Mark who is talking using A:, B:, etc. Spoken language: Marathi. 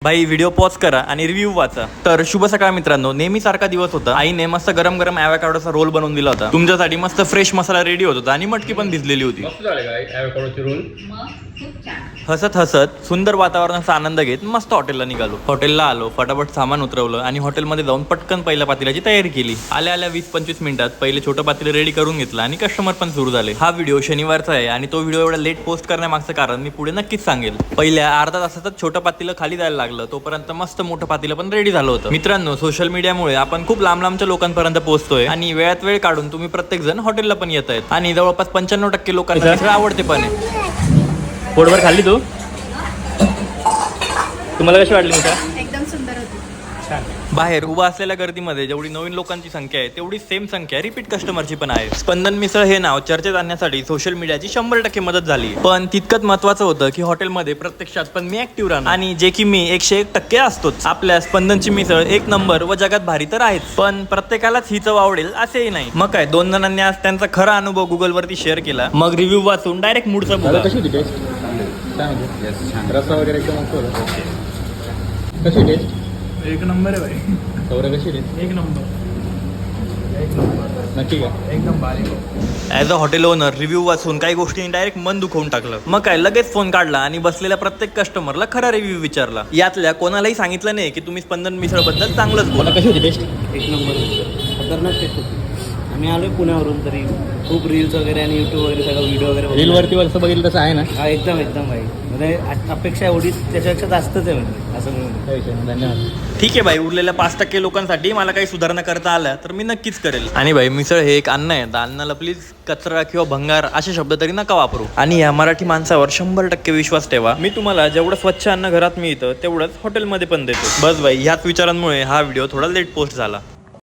A: भाई व्हिडिओ पॉज करा आणि रिव्ह्यू वाचा. तर शुभ सकाळ मित्रांनो, नेहमी सारखा दिवस होता. आईने मस्त गरम गरम ॲव्होकाडोचा रोल बनवून दिला होता. तुमच्यासाठी मस्त फ्रेश मसाला रेडी होत होता आणि मटकी पण भिजलेली होती. हसत हसत सुंदर वातावरणाचा आनंद घेत मस्त हॉटेलला निघालो. हॉटेलला आलो, फटाफट सामान उतरवलं आणि हॉटेलमध्ये जाऊन पटकन पहिल्या पातेल्याची तयारी केली. आल्या आल्या 20-25 मिनिटात पहिले छोटं पातेलं रेडी करून घेतलं आणि कस्टमर पण सुरू झाले. हा व्हिडिओ शनिवारचा आहे आणि तो व्हिडिओ एवढा लेट पोस्ट करण्यामागचं कारण मी पुढे नक्कीच सांगेल. पहिल्या अर्धा तासातच छोटं पातेलं खाली जायला लागलं, तोपर्यंत मस्त मोठं पातेलं पण रेडी झालं होतं. मित्रांनो, सोशल मीडियामुळे आपण खूप लांब लांबच्या लोकांपर्यंत पोहोचतोय आणि वेळात वेळ काढून तुम्ही प्रत्येक जण हॉटेलला पण येत आहेत आणि जवळपास 95% लोकांना मिसळ आवडते पण आहे. पोटभर खाल्ली तू? तुम्हाला कशी वाटली मिसळ?
B: एकदम सुंदर होती.
A: बाहेर उभा असलेल्या गर्दीमध्ये जेवढी नवीन लोकांची संख्या आहे तेवढी सेम संख्या रिपीट कस्टमरची पण आहे. स्पंदन मिसळ हे नाव चर्चेत आणण्यासाठी सोशल मीडियाची 100% मदत झाली. पण तितकंच महत्वाचं होतं की हॉटेलमध्ये प्रत्यक्षात पण मी ऍक्टिव्ह राहणार आणि जे की मी 101% असतोच. आपल्या स्पंदनची मिसळ एक नंबर व जगात भारी तर आहेच, पण प्रत्येकालाच ही चव आवडेल असेही नाही. मग काय, 2 जणांनी आज त्यांचा खरा अनुभव गुगल वरती शेअर केला. मग रिव्ह्यू वाचून डायरेक्ट मूडचा बुगा.
C: कशी होती टेस्ट? रस्सा वगैरे एकदम असतो. कशी टेस्ट?
D: एक नंबर आहे भाई.
C: सौरभ कशी टेस्ट?
D: एक नंबर
C: नक्की का?
D: एकदम भारी.
A: As a hotel owner review वाचून काही गोष्टींनी डायरेक्ट मन दुखवून टाकलं. मग काय, लगेच फोन काढला आणि बसलेल्या प्रत्येक कस्टमरला खरा रिव्ह्यू विचारला. यातल्या कोणालाही सांगितलं नाही की तुम्ही स्पंदन मिसळ बद्दल चांगलंच बोला.
C: कशी होती टेस्ट?
E: एक नंबर खतरनाक टेस्ट होती. आम्ही आलोय पुण्यावरून, तरी खूप रील्स वगैरे आणि यूट्यूब वगैरे सगळं व्हिडिओ वगैरे
C: रील वरती असं बघितलं तसं आहे ना?
E: हा एकदम एकदम भाई, म्हणजे अपेक्षा एवढी त्याच्यापेक्षा जास्तच आहे म्हणजे असं म्हणून.
C: काही विषय नाही. धन्यवाद.
A: ठीक आहे भाई, उरलेल्या 5% लोकांसाठी मला काही सुधारणा करता आल्या तर मी नक्कीच करेल. आणि भाई, मिसळ हे एक अन्न आहे, त्या अन्नाला प्लीज कचरा किंवा भंगार असे शब्द तरी नका वापरू. आणि या मराठी माणसावर 100% विश्वास ठेवा. मी तुम्हाला जेवढं स्वच्छ अन्न घरात मिळतं तेवढंच हॉटेलमध्ये पण देतो. बस भाई, ह्याच विचारांमुळे हा व्हिडिओ थोडा लेट पोस्ट झाला.